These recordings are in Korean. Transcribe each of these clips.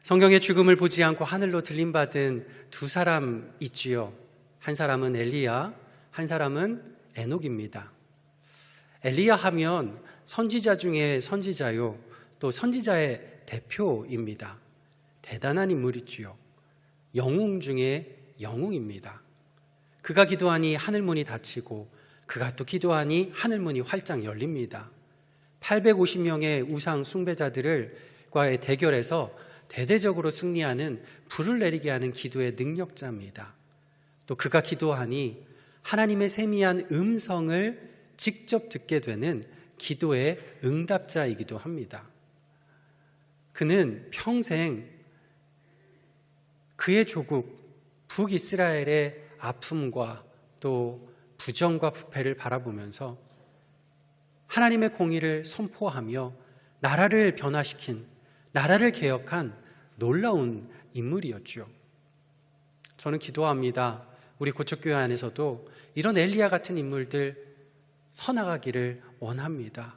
성경에 죽음을 보지 않고 하늘로 들림받은 두 사람 있지요. 한 사람은 엘리야, 한 사람은 에녹입니다. 엘리야 하면 선지자 중에 선지자요, 또 선지자의 대표입니다. 대단한 인물이지요. 영웅 중에 영웅입니다. 그가 기도하니 하늘문이 닫히고 그가 또 기도하니 하늘문이 활짝 열립니다. 850명의 우상 숭배자들과의 대결에서 대대적으로 승리하는 불을 내리게 하는 기도의 능력자입니다. 또 그가 기도하니 하나님의 세미한 음성을 직접 듣게 되는 기도의 응답자이기도 합니다. 그는 평생 그의 조국 북이스라엘의 아픔과 또 부정과 부패를 바라보면서 하나님의 공의를 선포하며 나라를 변화시킨, 나라를 개혁한 놀라운 인물이었죠. 저는 기도합니다. 우리 고척교회 안에서도 이런 엘리야 같은 인물들 서나가기를 원합니다.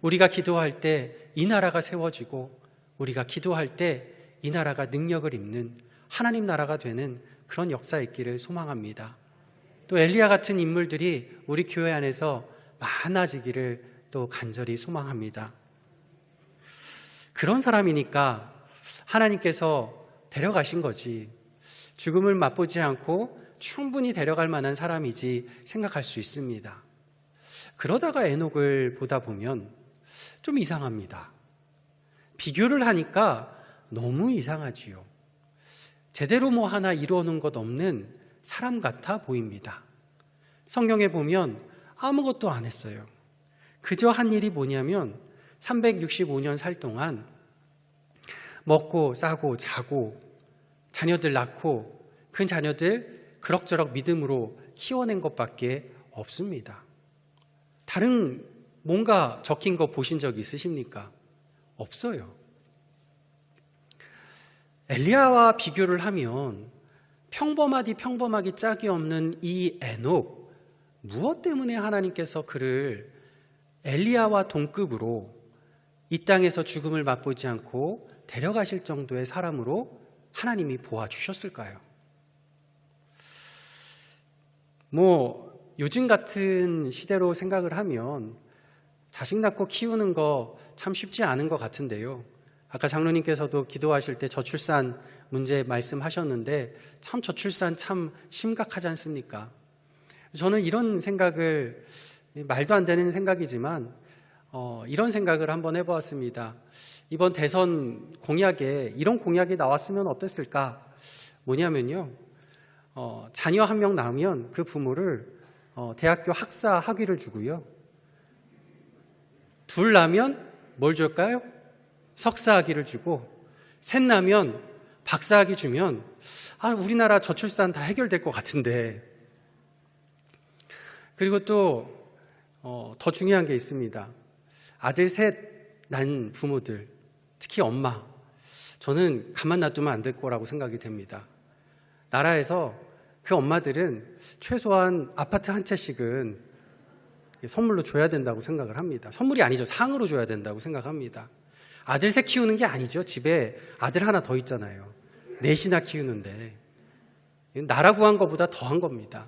우리가 기도할 때 이 나라가 세워지고 우리가 기도할 때 이 나라가 능력을 입는 하나님 나라가 되는 그런 역사 있기를 소망합니다. 또 엘리야 같은 인물들이 우리 교회 안에서 많아지기를 또 간절히 소망합니다. 그런 사람이니까 하나님께서 데려가신 거지, 죽음을 맛보지 않고 충분히 데려갈 만한 사람이지 생각할 수 있습니다. 그러다가 에녹을 보다 보면 좀 이상합니다. 비교를 하니까 너무 이상하지요. 제대로 뭐 하나 이루어놓은 것 없는 사람 같아 보입니다. 성경에 보면 아무것도 안 했어요. 그저 한 일이 뭐냐면 365년 살 동안 먹고 싸고 자고 자녀들 낳고 그 자녀들 그럭저럭 믿음으로 키워낸 것밖에 없습니다. 다른 뭔가 적힌 거 보신 적 있으십니까? 없어요. 엘리야와 비교를 하면 평범하기 짝이 없는 이 에녹, 무엇 때문에 하나님께서 그를 엘리야와 동급으로 이 땅에서 죽음을 맛보지 않고 데려가실 정도의 사람으로 하나님이 보아주셨을까요? 요즘 같은 시대로 생각을 하면 자식 낳고 키우는 거 참 쉽지 않은 것 같은데요. 아까 장로님께서도 기도하실 때 저출산 문제 말씀하셨는데 참 저출산 참 심각하지 않습니까? 저는 이런 생각을, 말도 안 되는 생각이지만 이런 생각을 한번 해보았습니다. 이번 대선 공약에 이런 공약이 나왔으면 어땠을까? 뭐냐면요, 자녀 한 명 낳으면 그 부모를 대학교 학사 학위를 주고요, 둘 낳으면 뭘 줄까요? 석사 학위를 주고, 셋 낳으면 박사 학위 주면 우리나라 저출산 다 해결될 것 같은데. 그리고 또 더 중요한 게 있습니다. 아들 셋 낳은 부모들, 특히 엄마, 저는 가만 놔두면 안 될 거라고 생각이 됩니다. 나라에서 그 엄마들은 최소한 아파트 한 채씩은 선물로 줘야 된다고 생각을 합니다. 선물이 아니죠. 상으로 줘야 된다고 생각합니다. 아들 셋 키우는 게 아니죠. 집에 아들 하나 더 있잖아요. 넷이나 키우는데. 나라 구한 것보다 더한 겁니다.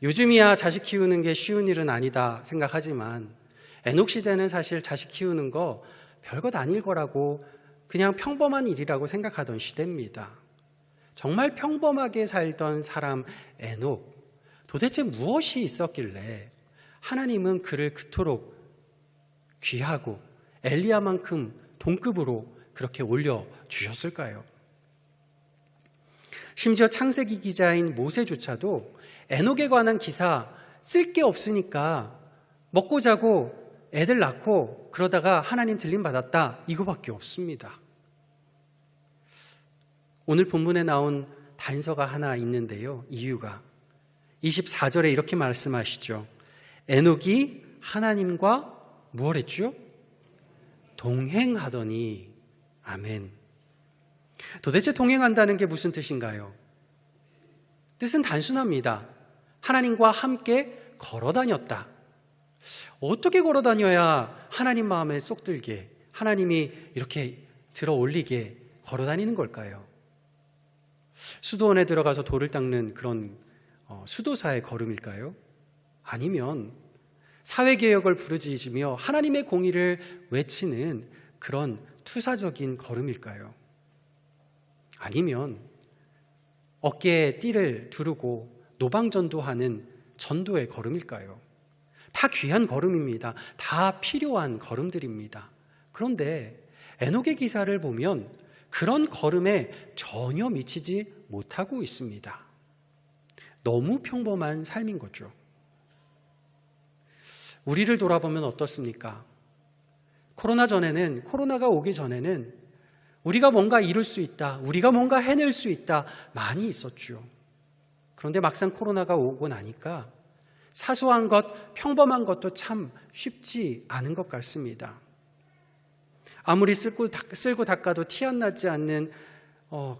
요즘이야 자식 키우는 게 쉬운 일은 아니다 생각하지만 에녹 시대는 사실 자식 키우는 거 별것 아닐 거라고, 그냥 평범한 일이라고 생각하던 시대입니다. 정말 평범하게 살던 사람 에녹, 도대체 무엇이 있었길래 하나님은 그를 그토록 귀하고 엘리야만큼 동급으로 그렇게 올려주셨을까요? 심지어 창세기 기자인 모세조차도 에녹에 관한 기사 쓸 게 없으니까 먹고 자고 애들 낳고 그러다가 하나님 들림 받았다, 이거밖에 없습니다. 오늘 본문에 나온 단서가 하나 있는데요. 이유가 24절에 이렇게 말씀하시죠. 에녹이 하나님과 무엇 했죠? 동행하더니. 아멘. 도대체 동행한다는 게 무슨 뜻인가요? 뜻은 단순합니다. 하나님과 함께 걸어 다녔다. 어떻게 걸어 다녀야 하나님 마음에 쏙 들게, 하나님이 이렇게 들어 올리게 걸어 다니는 걸까요? 수도원에 들어가서 돌을 닦는 그런 수도사의 걸음일까요? 아니면 사회개혁을 부르짖으며 하나님의 공의를 외치는 그런 투사적인 걸음일까요? 아니면 어깨에 띠를 두르고 노방전도하는 전도의 걸음일까요? 다 귀한 걸음입니다. 다 필요한 걸음들입니다. 그런데 에녹의 기사를 보면 그런 걸음에 전혀 미치지 못하고 있습니다. 너무 평범한 삶인 거죠. 우리를 돌아보면 어떻습니까? 코로나가 오기 전에는 우리가 뭔가 이룰 수 있다, 우리가 뭔가 해낼 수 있다 많이 있었죠. 그런데 막상 코로나가 오고 나니까 사소한 것, 평범한 것도 참 쉽지 않은 것 같습니다. 아무리 쓸고 닦아도 티 안 나지 않는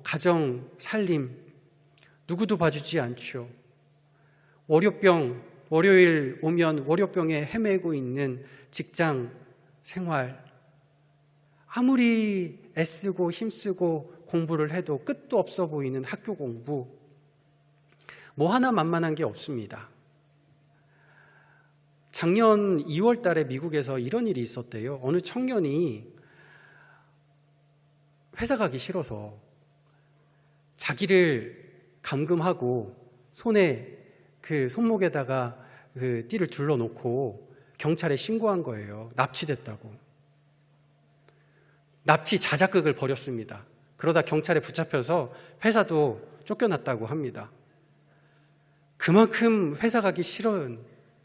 가정 살림, 누구도 봐주지 않죠. 월요일 오면 월요병에 헤매고 있는 직장 생활, 아무리 애쓰고 힘쓰고 공부를 해도 끝도 없어 보이는 학교 공부, 뭐 하나 만만한 게 없습니다. 작년 2월 달에 미국에서 이런 일이 있었대요. 어느 청년이 회사 가기 싫어서 자기를 감금하고 손목에다가 그 띠를 둘러놓고 경찰에 신고한 거예요. 납치됐다고. 납치 자작극을 벌였습니다. 그러다 경찰에 붙잡혀서 회사도 쫓겨났다고 합니다. 그만큼 회사 가기 싫은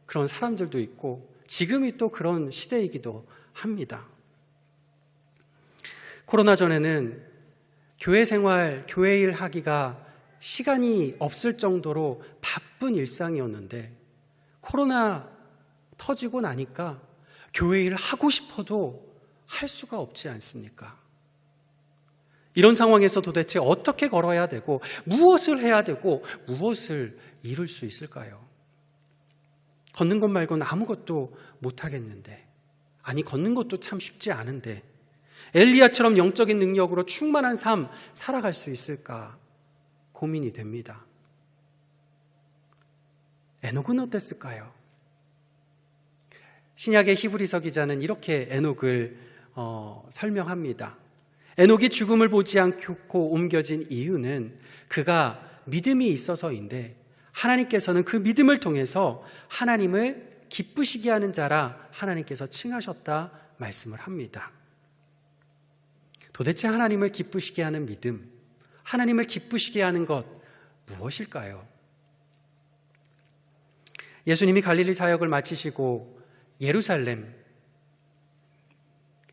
그런 사람들도 있고 지금이 또 그런 시대이기도 합니다. 코로나 전에는 교회 생활, 교회 일 하기가 시간이 없을 정도로 바쁜 일상이었는데 코로나 터지고 나니까 교회 일 하고 싶어도 할 수가 없지 않습니까? 이런 상황에서 도대체 어떻게 걸어야 되고 무엇을 해야 되고 무엇을 이룰 수 있을까요? 걷는 것 말고는 아무것도 못하겠는데, 아니 걷는 것도 참 쉽지 않은데 엘리야처럼 영적인 능력으로 충만한 삶 살아갈 수 있을까 고민이 됩니다. 에녹은 어땠을까요? 신약의 히브리서 기자는 이렇게 에녹을 설명합니다. 에녹이 죽음을 보지 않고 옮겨진 이유는 그가 믿음이 있어서인데 하나님께서는 그 믿음을 통해서 하나님을 기쁘시게 하는 자라 하나님께서 칭하셨다 말씀을 합니다. 도대체 하나님을 기쁘시게 하는 믿음, 하나님을 기쁘시게 하는 것 무엇일까요? 예수님이 갈릴리 사역을 마치시고 예루살렘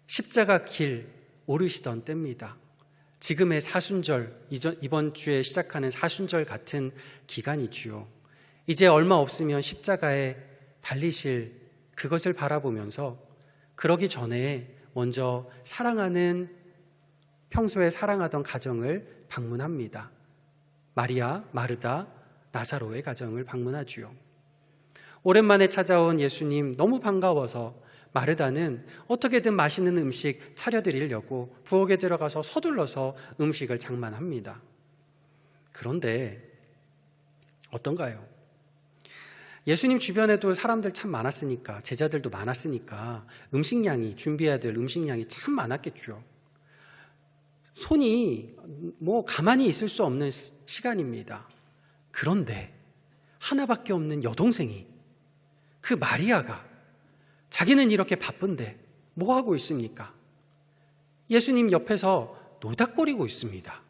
십자가 길 오르시던 때입니다. 지금의 사순절, 이번 주에 시작하는 사순절 같은 기간이지요. 이제 얼마 없으면 십자가에 달리실 그것을 바라보면서 그러기 전에 먼저 평소에 사랑하던 가정을 방문합니다. 마리아, 마르다, 나사로의 가정을 방문하지요. 오랜만에 찾아온 예수님 너무 반가워서 마르다는 어떻게든 맛있는 음식 차려드리려고 부엌에 들어가서 서둘러서 음식을 장만합니다. 그런데 어떤가요? 예수님 주변에도 사람들 참 많았으니까, 제자들도 많았으니까 준비해야 될 음식량이 참 많았겠죠. 손이 가만히 있을 수 없는 시간입니다. 그런데 하나밖에 없는 여동생이, 그 마리아가 자기는 이렇게 바쁜데 뭐 하고 있습니까? 예수님 옆에서 노닥거리고 있습니다.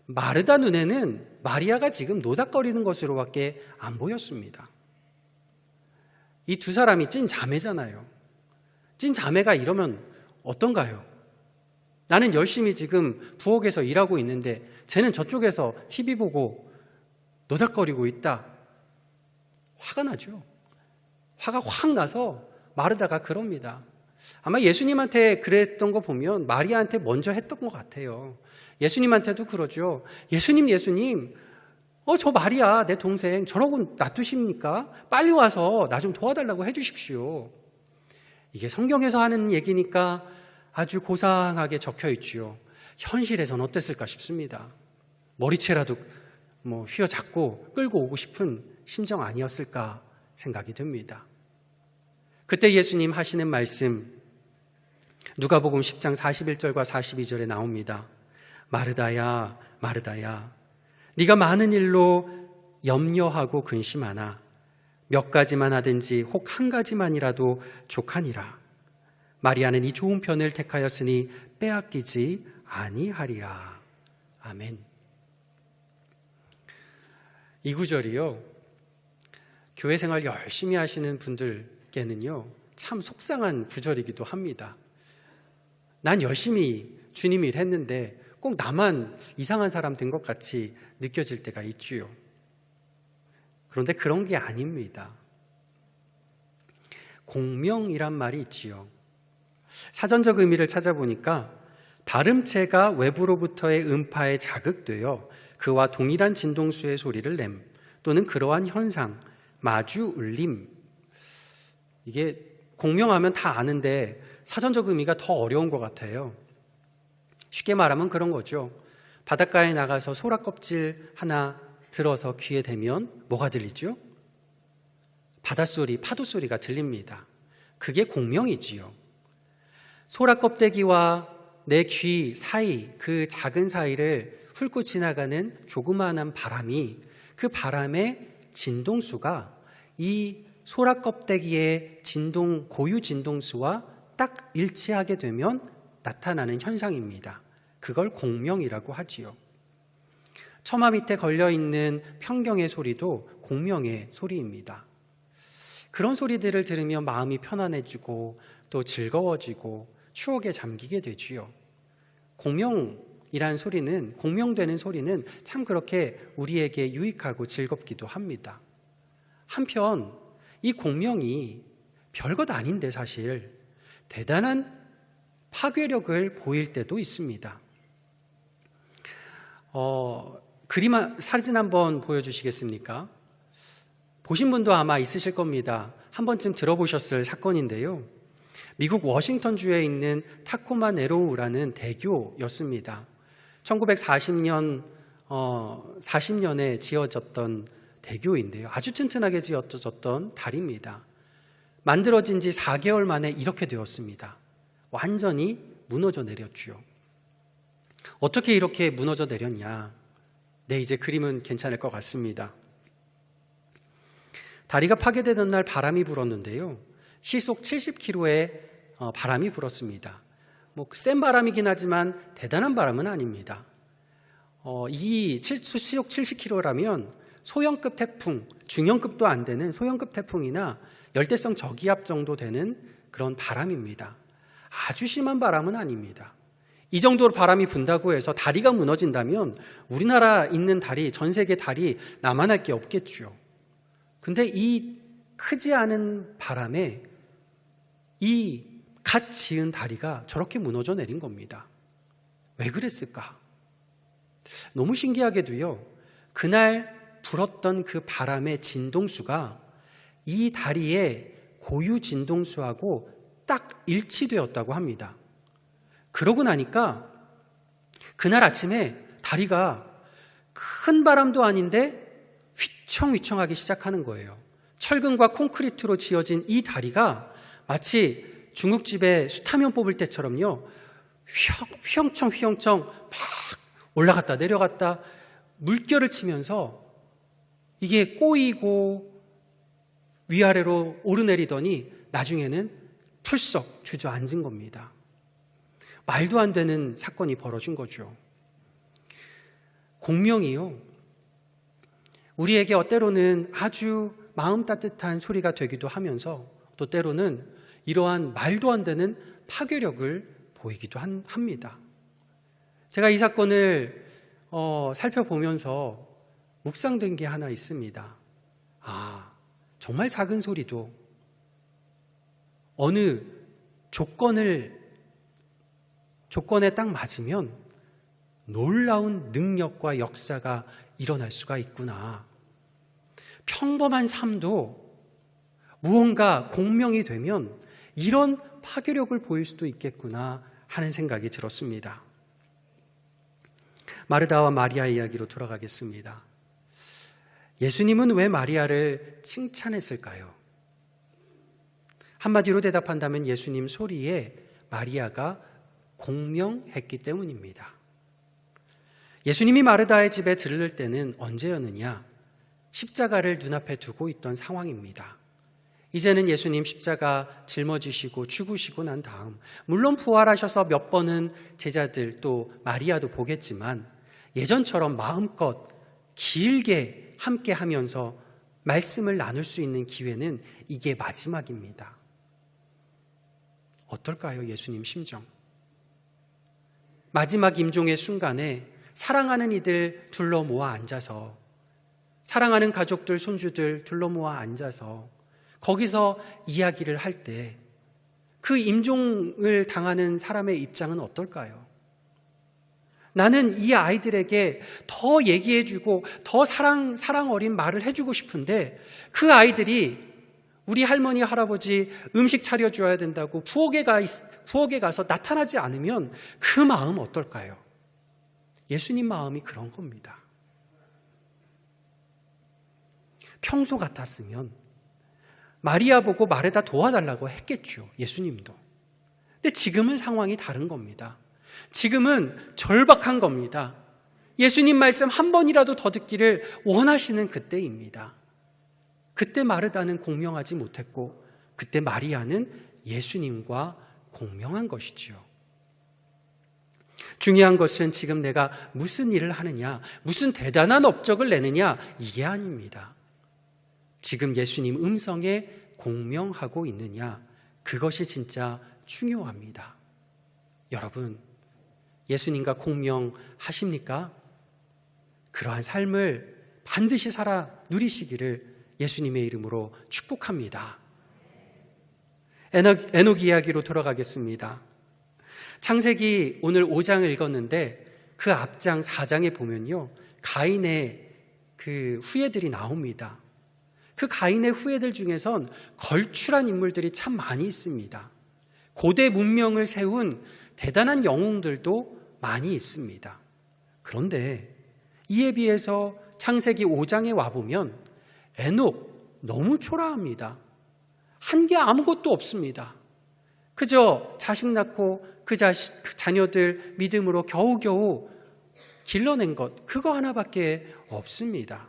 마르다 눈에는 마리아가 지금 노닥거리는 것으로밖에 안 보였습니다. 이 두 사람이 찐 자매잖아요. 찐 자매가 이러면 어떤가요? 나는 열심히 지금 부엌에서 일하고 있는데 쟤는 저쪽에서 TV 보고 노닥거리고 있다. 화가 나죠. 화가 확 나서 마르다가 그럽니다. 아마 예수님한테 그랬던 거 보면 마리아한테 먼저 했던 것 같아요. 예수님한테도 그러죠. 예수님, 저 마리아 내 동생 저러고 놔두십니까? 빨리 와서 나 좀 도와달라고 해주십시오. 이게 성경에서 하는 얘기니까 아주 고상하게 적혀 있지요. 현실에서는 어땠을까 싶습니다. 머리채라도 휘어잡고 끌고 오고 싶은 심정 아니었을까 생각이 듭니다. 그때 예수님 하시는 말씀, 누가복음 10장 41절과 42절에 나옵니다. 마르다야, 마르다야, 네가 많은 일로 염려하고 근심하나 몇 가지만 하든지 혹 한 가지만이라도 족하니라. 마리아는 이 좋은 편을 택하였으니 빼앗기지 아니하리라. 아멘. 이 구절이요, 교회 생활 열심히 하시는 분들께는요 참 속상한 구절이기도 합니다. 난 열심히 주님 일 했는데 꼭 나만 이상한 사람 된 것 같이 느껴질 때가 있지요. 그런데 그런 게 아닙니다. 공명이란 말이 있지요. 사전적 의미를 찾아보니까 발음체가 외부로부터의 음파에 자극되어 그와 동일한 진동수의 소리를 냄, 또는 그러한 현상, 마주 울림. 이게 공명하면 다 아는데 사전적 의미가 더 어려운 것 같아요. 쉽게 말하면 그런 거죠. 바닷가에 나가서 소라 껍질 하나 들어서 귀에 대면 뭐가 들리죠? 바닷소리, 파도소리가 들립니다. 그게 공명이지요. 소라 껍데기와 내 귀 사이, 그 작은 사이를 훑고 지나가는 조그마한 바람이, 그 바람의 진동수가 이 소라 껍데기의 고유 진동수와 딱 일치하게 되면 나타나는 현상입니다. 그걸 공명이라고 하지요. 처마 밑에 걸려있는 평경의 소리도 공명의 소리입니다. 그런 소리들을 들으면 마음이 편안해지고 또 즐거워지고 추억에 잠기게 되지요. 공명이란 소리는, 공명되는 소리는 참 그렇게 우리에게 유익하고 즐겁기도 합니다. 한편 이 공명이 별것 아닌데 사실 대단한 파괴력을 보일 때도 있습니다. 사진 한번 보여주시겠습니까? 보신 분도 아마 있으실 겁니다. 한 번쯤 들어보셨을 사건인데요. 미국 워싱턴주에 있는 타코마 네로우라는 대교였습니다. 40년에 지어졌던 대교인데요. 아주 튼튼하게 지어졌던 다리입니다. 만들어진 지 4개월 만에 이렇게 되었습니다. 완전히 무너져 내렸죠. 어떻게 이렇게 무너져 내렸냐? 네, 이제 그림은 괜찮을 것 같습니다. 다리가 파괴되던 날 바람이 불었는데요. 시속 70km의 바람이 불었습니다. 센 바람이긴 하지만 대단한 바람은 아닙니다. 이 시속 70km라면 소형급 태풍, 중형급도 안 되는 소형급 태풍이나 열대성 저기압 정도 되는 그런 바람입니다. 아주 심한 바람은 아닙니다. 이 정도로 바람이 분다고 해서 다리가 무너진다면 우리나라 있는 다리, 전 세계 다리 나만할 게 없겠죠. 근데 이 크지 않은 바람에 이 갓 지은 다리가 저렇게 무너져 내린 겁니다. 왜 그랬을까? 너무 신기하게도요, 그날 불었던 그 바람의 진동수가 이 다리의 고유 진동수하고 딱 일치되었다고 합니다. 그러고 나니까 그날 아침에 다리가 큰 바람도 아닌데 휘청휘청하기 시작하는 거예요. 철근과 콘크리트로 지어진 이 다리가 마치 중국집에 수타면 뽑을 때처럼요, 휘영청 막 올라갔다 내려갔다 물결을 치면서 이게 꼬이고 위아래로 오르내리더니 나중에는 풀썩 주저앉은 겁니다. 말도 안 되는 사건이 벌어진 거죠. 공명이요, 우리에게 때로는 아주 마음 따뜻한 소리가 되기도 하면서 또 때로는 이러한 말도 안 되는 파괴력을 보이기도 합니다. 제가 이 사건을 살펴보면서 묵상된 게 하나 있습니다. 정말 작은 소리도 어느 조건에 딱 맞으면 놀라운 능력과 역사가 일어날 수가 있구나. 평범한 삶도 무언가 공명이 되면 이런 파괴력을 보일 수도 있겠구나 하는 생각이 들었습니다. 마르다와 마리아 이야기로 돌아가겠습니다. 예수님은 왜 마리아를 칭찬했을까요? 한마디로 대답한다면 예수님 소리에 마리아가 공명했기 때문입니다. 예수님이 마르다의 집에 들를 때는 언제였느냐? 십자가를 눈앞에 두고 있던 상황입니다. 이제는 예수님 십자가 짊어지시고 죽으시고 난 다음, 물론 부활하셔서 몇 번은 제자들 또 마리아도 보겠지만 예전처럼 마음껏 길게 함께 하면서 말씀을 나눌 수 있는 기회는 이게 마지막입니다. 어떨까요, 예수님 심정? 마지막 임종의 순간에 사랑하는 이들 둘러 모아 앉아서, 사랑하는 가족들, 손주들 둘러 모아 앉아서 거기서 이야기를 할 때 그 임종을 당하는 사람의 입장은 어떨까요? 나는 이 아이들에게 더 얘기해주고 더 사랑 어린 말을 해주고 싶은데 그 아이들이 우리 할머니, 할아버지 음식 차려줘야 된다고 부엌에 가서 나타나지 않으면 그 마음 어떨까요? 예수님 마음이 그런 겁니다. 평소 같았으면 마리아 보고 마르다 도와달라고 했겠죠, 예수님도. 근데 지금은 상황이 다른 겁니다. 지금은 절박한 겁니다. 예수님 말씀 한 번이라도 더 듣기를 원하시는 그때입니다. 그때 마르다는 공명하지 못했고 그때 마리아는 예수님과 공명한 것이지요. 중요한 것은 지금 내가 무슨 일을 하느냐, 무슨 대단한 업적을 내느냐, 이게 아닙니다. 지금 예수님 음성에 공명하고 있느냐, 그것이 진짜 중요합니다. 여러분, 예수님과 공명하십니까? 그러한 삶을 반드시 살아 누리시기를 예수님의 이름으로 축복합니다. 에녹 이야기로 돌아가겠습니다. 창세기 오늘 5장을 읽었는데 그 앞장 4장에 보면요, 가인의 그 후예들이 나옵니다. 그 가인의 후예들 중에선 걸출한 인물들이 참 많이 있습니다. 고대 문명을 세운 대단한 영웅들도 많이 있습니다. 그런데 이에 비해서 창세기 5장에 와보면 에녹 너무 초라합니다. 한 게 아무것도 없습니다. 그저 자식 낳고 그 자녀들 믿음으로 겨우겨우 길러낸 것, 그거 하나밖에 없습니다.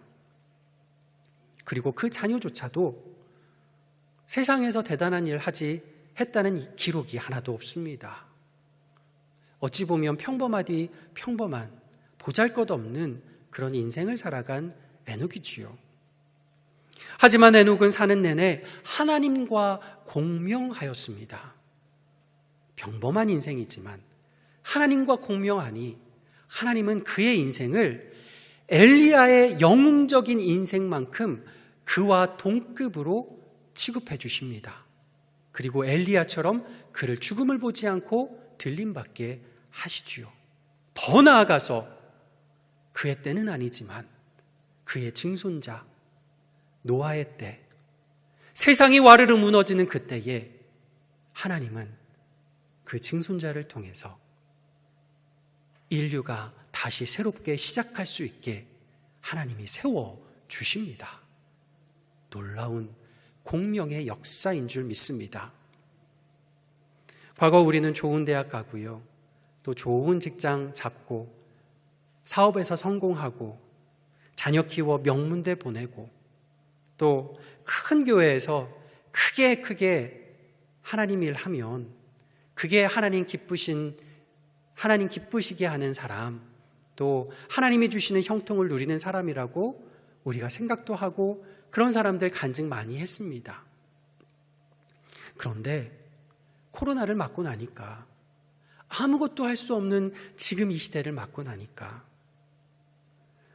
그리고 그 자녀조차도 세상에서 대단한 일을 했다는 기록이 하나도 없습니다. 어찌 보면 평범한 보잘것없는 그런 인생을 살아간 에녹이지요. 하지만 에녹은 사는 내내 하나님과 공명하였습니다. 평범한 인생이지만 하나님과 공명하니 하나님은 그의 인생을 엘리야의 영웅적인 인생만큼 그와 동급으로 취급해 주십니다. 그리고 엘리야처럼 그를 죽음을 보지 않고 들림받게 하시지요. 더 나아가서 그의 때는 아니지만 그의 증손자 노아의 때, 세상이 와르르 무너지는 그때에 하나님은 그 증손자를 통해서 인류가 다시 새롭게 시작할 수 있게 하나님이 세워주십니다. 놀라운 공명의 역사인 줄 믿습니다. 과거 우리는 좋은 대학 가고요, 또 좋은 직장 잡고 사업에서 성공하고 자녀 키워 명문대 보내고 또 큰 교회에서 크게 하나님 일 하면 그게 하나님 기쁘시게 하는 사람, 또 하나님이 주시는 형통을 누리는 사람이라고 우리가 생각도 하고 그런 사람들 간증 많이 했습니다. 그런데 코로나를 맞고 나니까, 아무것도 할 수 없는 지금 이 시대를 맞고 나니까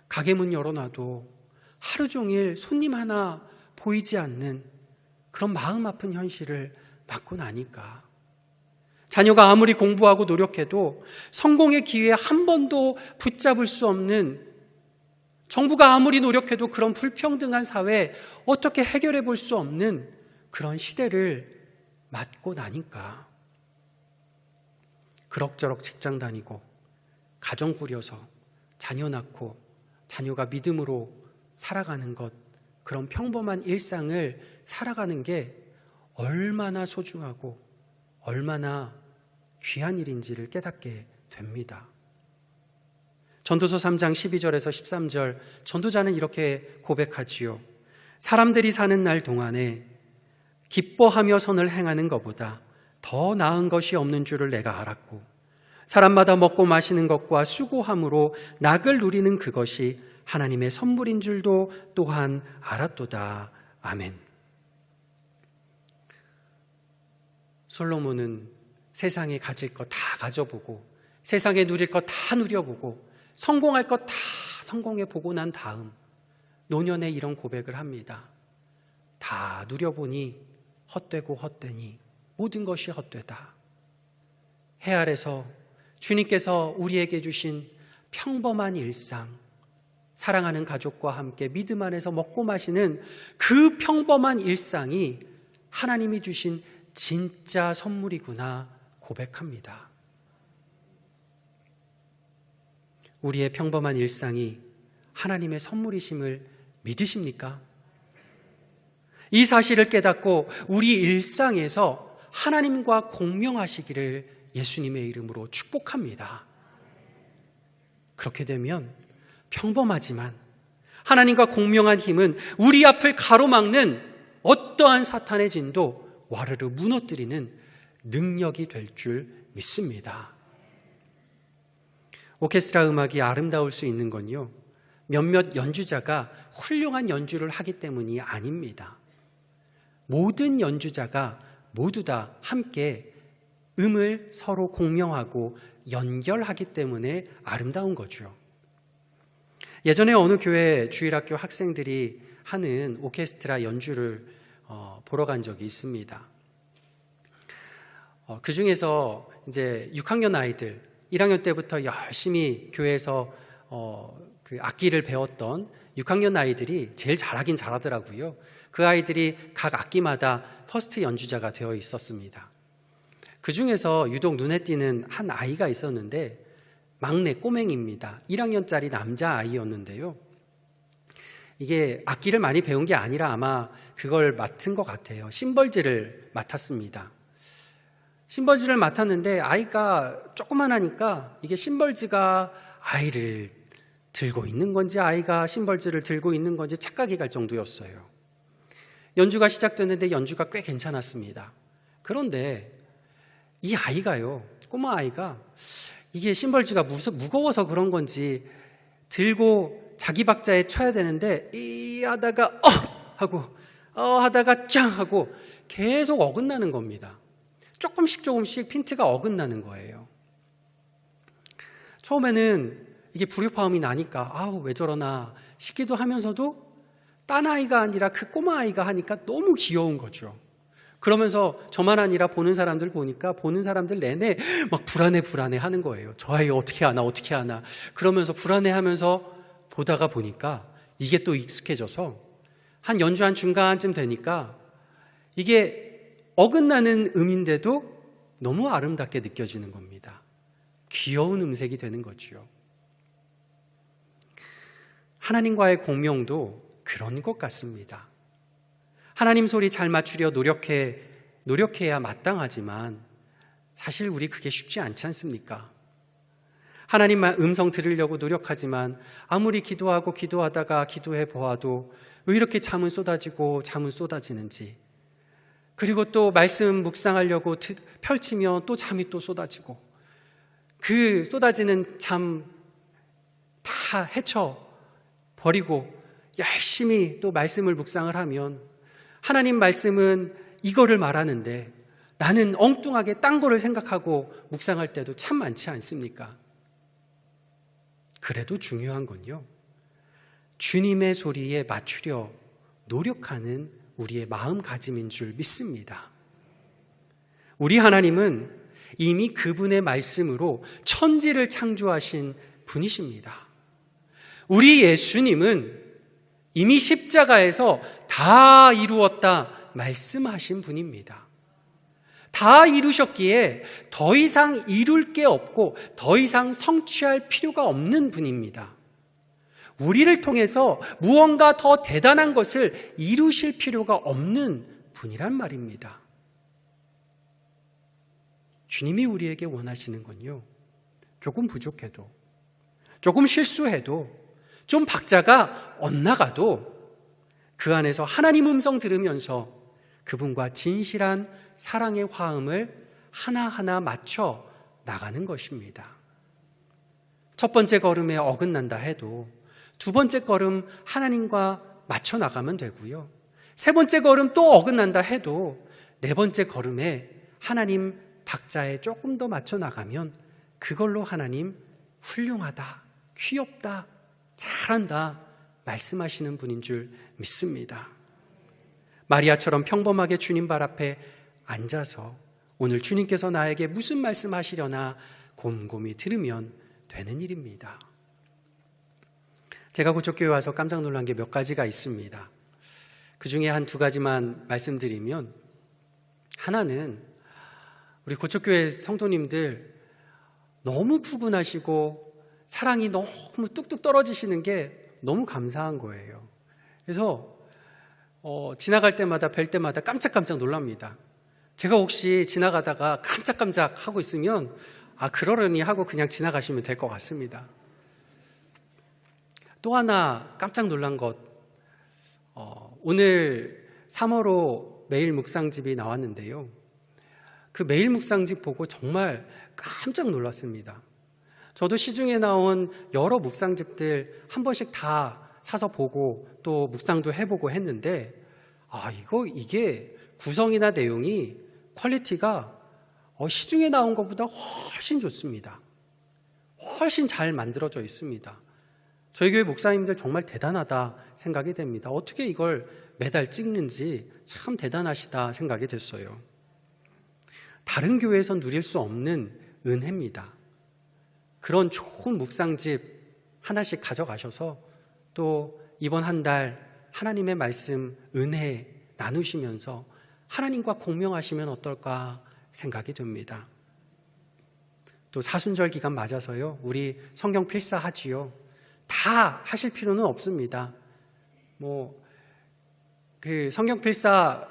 가게 문 열어놔도 하루 종일 손님 하나 보이지 않는 그런 마음 아픈 현실을 맞고 나니까 자녀가 아무리 공부하고 노력해도 성공의 기회에 한 번도 붙잡을 수 없는, 정부가 아무리 노력해도 그런 불평등한 사회 어떻게 해결해 볼 수 없는 그런 시대를 맞고 나니까 그럭저럭 직장 다니고 가정 꾸려서 자녀 낳고 자녀가 믿음으로 살아가는 것, 그런 평범한 일상을 살아가는 게 얼마나 소중하고 얼마나 귀한 일인지를 깨닫게 됩니다. 전도서 3장 12절에서 13절, 전도자는 이렇게 고백하지요. 사람들이 사는 날 동안에 기뻐하며 선을 행하는 것보다 더 나은 것이 없는 줄을 내가 알았고, 사람마다 먹고 마시는 것과 수고함으로 낙을 누리는 그것이 하나님의 선물인 줄도 또한 알았도다. 아멘. 솔로몬은 세상에 가질 것 다 가져보고 세상에 누릴 것 다 누려보고 성공할 것 다 성공해보고 난 다음 노년에 이런 고백을 합니다. 다 누려보니 헛되고 헛되니 모든 것이 헛되다. 해 아래서 주님께서 우리에게 주신 평범한 일상, 사랑하는 가족과 함께 믿음 안에서 먹고 마시는 그 평범한 일상이 하나님이 주신 진짜 선물이구나 고백합니다. 우리의 평범한 일상이 하나님의 선물이심을 믿으십니까? 이 사실을 깨닫고 우리 일상에서 하나님과 공명하시기를 예수님의 이름으로 축복합니다. 그렇게 되면 평범하지만 하나님과 공명한 힘은 우리 앞을 가로막는 어떠한 사탄의 진도 와르르 무너뜨리는 능력이 될 줄 믿습니다. 오케스트라 음악이 아름다울 수 있는 건요, 몇몇 연주자가 훌륭한 연주를 하기 때문이 아닙니다. 모든 연주자가 모두 다 함께 음을 서로 공명하고 연결하기 때문에 아름다운 거죠. 예전에 어느 교회 주일학교 학생들이 하는 오케스트라 연주를 보러 간 적이 있습니다. 그 중에서 이제 6학년 아이들, 1학년 때부터 열심히 교회에서 그 악기를 배웠던 6학년 아이들이 제일 잘하긴 잘하더라고요. 그 아이들이 각 악기마다 퍼스트 연주자가 되어 있었습니다. 그 중에서 유독 눈에 띄는 한 아이가 있었는데 막내 꼬맹이입니다. 1학년짜리 남자아이였는데요. 이게 악기를 많이 배운 게 아니라 아마 그걸 맡은 것 같아요. 심벌지를 맡았습니다. 심벌지를 맡았는데 아이가 조그만하니까 이게 심벌지가 아이를 들고 있는 건지 아이가 심벌지를 들고 있는 건지 착각이 갈 정도였어요. 연주가 시작됐는데 연주가 꽤 괜찮았습니다. 그런데 이 아이가요, 꼬마 아이가 이게 심벌지가 무거워서 그런 건지 들고 자기 박자에 쳐야 되는데 이 하다가 하고 하다가 짱 하고 계속 어긋나는 겁니다. 조금씩 핀트가 어긋나는 거예요. 처음에는 이게 불협화음이 나니까 왜 저러나 싶기도 하면서도 딴 아이가 아니라 그 꼬마 아이가 하니까 너무 귀여운 거죠. 그러면서 저만 아니라 보는 사람들 보니까 보는 사람들 내내 막 불안해 하는 거예요. 저 아이 어떻게 하나 그러면서 불안해하면서 보다가 보니까 이게 또 익숙해져서 한 연주 한 중간쯤 되니까 이게 어긋나는 음인데도 너무 아름답게 느껴지는 겁니다. 귀여운 음색이 되는 거죠. 하나님과의 공명도 그런 것 같습니다. 하나님 소리 잘 맞추려 노력해야 마땅하지만 사실 우리 그게 쉽지 않지 않습니까? 하나님만 음성 들으려고 노력하지만 아무리 기도하다가 기도해 보아도 왜 이렇게 잠은 쏟아지는지, 그리고 또 말씀 묵상하려고 펼치면 또 잠이 또 쏟아지고, 그 쏟아지는 잠 다 헤쳐버리고 열심히 또 말씀을 묵상을 하면 하나님 말씀은 이거를 말하는데 나는 엉뚱하게 딴 거를 생각하고 묵상할 때도 참 많지 않습니까? 그래도 중요한 건요, 주님의 소리에 맞추려 노력하는 우리의 마음가짐인 줄 믿습니다. 우리 하나님은 이미 그분의 말씀으로 천지를 창조하신 분이십니다. 우리 예수님은 이미 십자가에서 다 이루었다 말씀하신 분입니다. 다 이루셨기에 더 이상 이룰 게 없고 더 이상 성취할 필요가 없는 분입니다. 우리를 통해서 무언가 더 대단한 것을 이루실 필요가 없는 분이란 말입니다. 주님이 우리에게 원하시는 건요, 조금 부족해도, 조금 실수해도, 좀 박자가 엇나가도 그 안에서 하나님 음성 들으면서 그분과 진실한 사랑의 화음을 하나하나 맞춰 나가는 것입니다. 첫 번째 걸음에 어긋난다 해도 두 번째 걸음 하나님과 맞춰 나가면 되고요. 세 번째 걸음 또 어긋난다 해도 네 번째 걸음에 하나님 박자에 조금 더 맞춰 나가면 그걸로 하나님 훌륭하다, 귀엽다, 잘한다 말씀하시는 분인 줄 믿습니다. 마리아처럼 평범하게 주님 발 앞에 앉아서 오늘 주님께서 나에게 무슨 말씀하시려나 곰곰이 들으면 되는 일입니다. 제가 고척교회 와서 깜짝 놀란 게 몇 가지가 있습니다. 그 중에 한 두 가지만 말씀드리면, 하나는 우리 고척교회 성도님들 너무 푸근하시고 사랑이 너무 뚝뚝 떨어지시는 게 너무 감사한 거예요. 그래서 지나갈 때마다 뵐 때마다 깜짝깜짝 놀랍니다. 제가 혹시 지나가다가 깜짝깜짝 하고 있으면 그러려니 하고 그냥 지나가시면 될 것 같습니다. 또 하나 깜짝 놀란 것, 오늘 3월호 매일 묵상집이 나왔는데요. 그 매일 묵상집 보고 정말 깜짝 놀랐습니다. 저도 시중에 나온 여러 묵상집들 한 번씩 다 사서 보고 또 묵상도 해보고 했는데 이게 구성이나 내용이 퀄리티가 시중에 나온 것보다 훨씬 좋습니다. 훨씬 잘 만들어져 있습니다. 저희 교회 목사님들 정말 대단하다 생각이 됩니다. 어떻게 이걸 매달 찍는지 참 대단하시다 생각이 됐어요. 다른 교회에선 누릴 수 없는 은혜입니다. 그런 좋은 묵상집 하나씩 가져가셔서 또 이번 한 달 하나님의 말씀 은혜 나누시면서 하나님과 공명하시면 어떨까 생각이 됩니다. 또 사순절 기간 맞아서요, 우리 성경 필사하지요. 다 하실 필요는 없습니다. 그 성경 필사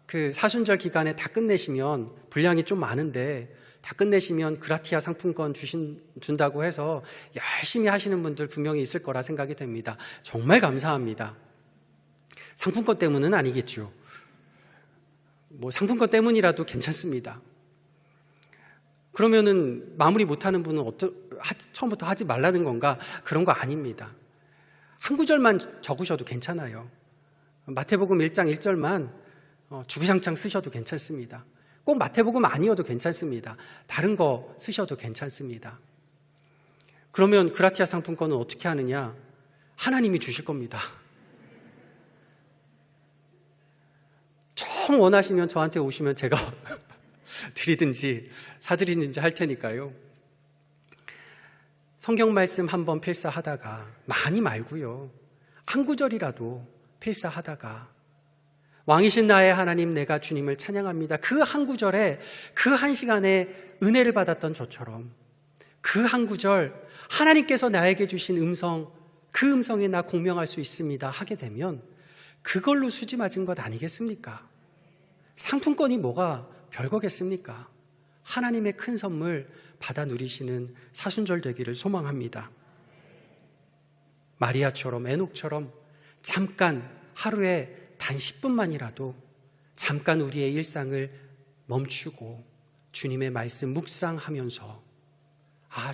그 사순절 기간에 다 끝내시면, 분량이 좀 많은데 다 끝내시면 그라티아 상품권 준다고 해서 열심히 하시는 분들 분명히 있을 거라 생각이 됩니다. 정말 감사합니다. 상품권 때문은 아니겠죠. 상품권 때문이라도 괜찮습니다. 그러면은 마무리 못하는 분은 처음부터 하지 말라는 건가? 그런 거 아닙니다. 한 구절만 적으셔도 괜찮아요. 마태복음 1장 1절만 주구장창 쓰셔도 괜찮습니다. 꼭 마태복음 아니어도 괜찮습니다. 다른 거 쓰셔도 괜찮습니다. 그러면 그라티아 상품권은 어떻게 하느냐? 하나님이 주실 겁니다. 정 원하시면 저한테 오시면 제가 드리든지 사드리든지 할 테니까요. 성경 말씀 한번 필사하다가, 많이 말고요, 한 구절이라도 필사하다가 왕이신 나의 하나님 내가 주님을 찬양합니다. 그 한 구절에, 그 한 시간에 은혜를 받았던 저처럼 그 한 구절 하나님께서 나에게 주신 음성, 그 음성에 나 공명할 수 있습니다 하게 되면 그걸로 수지 맞은 것 아니겠습니까? 상품권이 뭐가 별거겠습니까? 하나님의 큰 선물 받아 누리시는 사순절 되기를 소망합니다. 마리아처럼, 에녹처럼 잠깐, 하루에 단 10분만이라도 잠깐 우리의 일상을 멈추고 주님의 말씀 묵상하면서,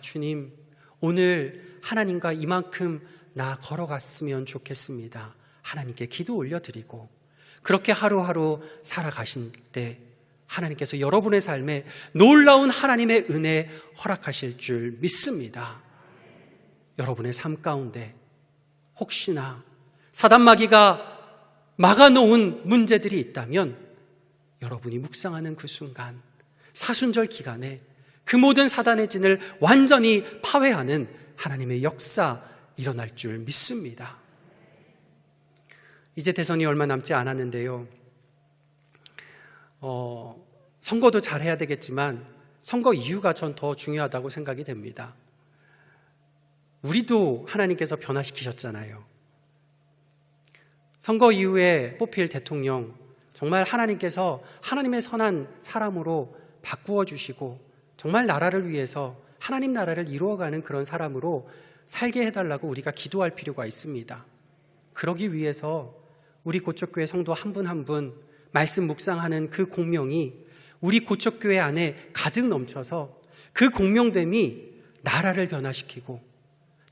주님, 오늘 하나님과 이만큼 나 걸어갔으면 좋겠습니다. 하나님께 기도 올려드리고, 그렇게 하루하루 살아가신 때 하나님께서 여러분의 삶에 놀라운 하나님의 은혜 허락하실 줄 믿습니다. 여러분의 삶 가운데 혹시나 사단마귀가 막아놓은 문제들이 있다면 여러분이 묵상하는 그 순간, 사순절 기간에 그 모든 사단의 진을 완전히 파회하는 하나님의 역사 일어날 줄 믿습니다. 이제 대선이 얼마 남지 않았는데요. 선거도 잘해야 되겠지만 선거 이유가 전 더 중요하다고 생각이 됩니다. 우리도 하나님께서 변화시키셨잖아요. 선거 이후에 뽑힐 대통령, 정말 하나님께서 하나님의 선한 사람으로 바꾸어 주시고 정말 나라를 위해서 하나님 나라를 이루어가는 그런 사람으로 살게 해달라고 우리가 기도할 필요가 있습니다. 그러기 위해서 우리 고척교회 성도 한 분 한 분 말씀 묵상하는 그 공명이 우리 고척교회 안에 가득 넘쳐서 그 공명됨이 나라를 변화시키고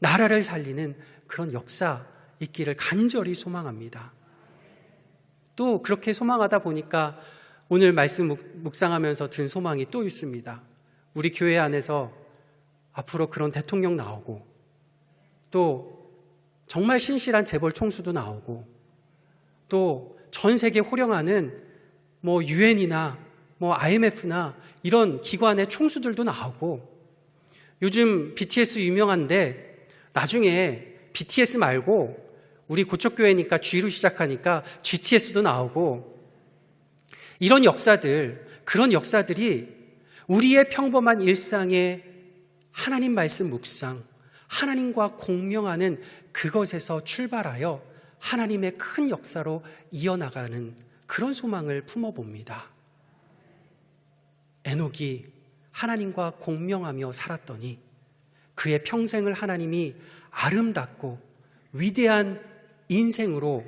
나라를 살리는 그런 역사 있기를 간절히 소망합니다. 또 그렇게 소망하다 보니까 오늘 말씀 묵상하면서 든 소망이 또 있습니다. 우리 교회 안에서 앞으로 그런 대통령 나오고 또 정말 신실한 재벌 총수도 나오고 또 전 세계 호령하는 UN이나 IMF나 이런 기관의 총수들도 나오고 요즘 BTS 유명한데 나중에 BTS 말고 우리 고척교회니까 G로 시작하니까 GTS도 나오고 이런 역사들, 그런 역사들이 우리의 평범한 일상에 하나님 말씀 묵상, 하나님과 공명하는 그것에서 출발하여 하나님의 큰 역사로 이어나가는 그런 소망을 품어봅니다. 에녹이 하나님과 공명하며 살았더니 그의 평생을 하나님이 아름답고 위대한 인생으로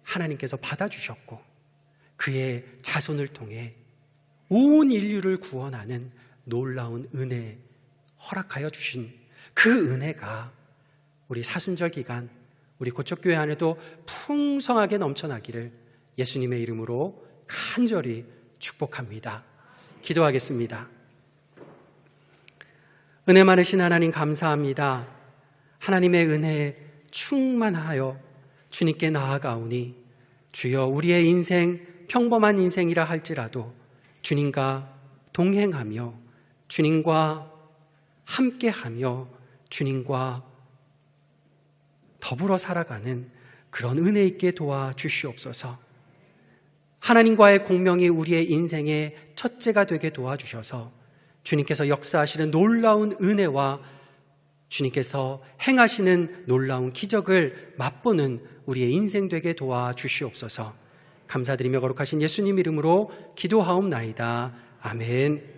하나님께서 받아주셨고 그의 자손을 통해 온 인류를 구원하는 놀라운 은혜 허락하여 주신 그 은혜가 우리 사순절 기간 우리 고척교회 안에도 풍성하게 넘쳐나기를 예수님의 이름으로 간절히 축복합니다. 기도하겠습니다. 은혜 많으신 하나님 감사합니다. 하나님의 은혜에 충만하여 주님께 나아가오니 주여 우리의 인생 평범한 인생이라 할지라도 주님과 동행하며 주님과 함께하며 주님과 더불어 살아가는 그런 은혜 있게 도와주시옵소서. 하나님과의 공명이 우리의 인생의 첫째가 되게 도와주셔서 주님께서 역사하시는 놀라운 은혜와 주님께서 행하시는 놀라운 기적을 맛보는 우리의 인생 되게 도와주시옵소서. 감사드리며 거룩하신 예수님 이름으로 기도하옵나이다. 아멘.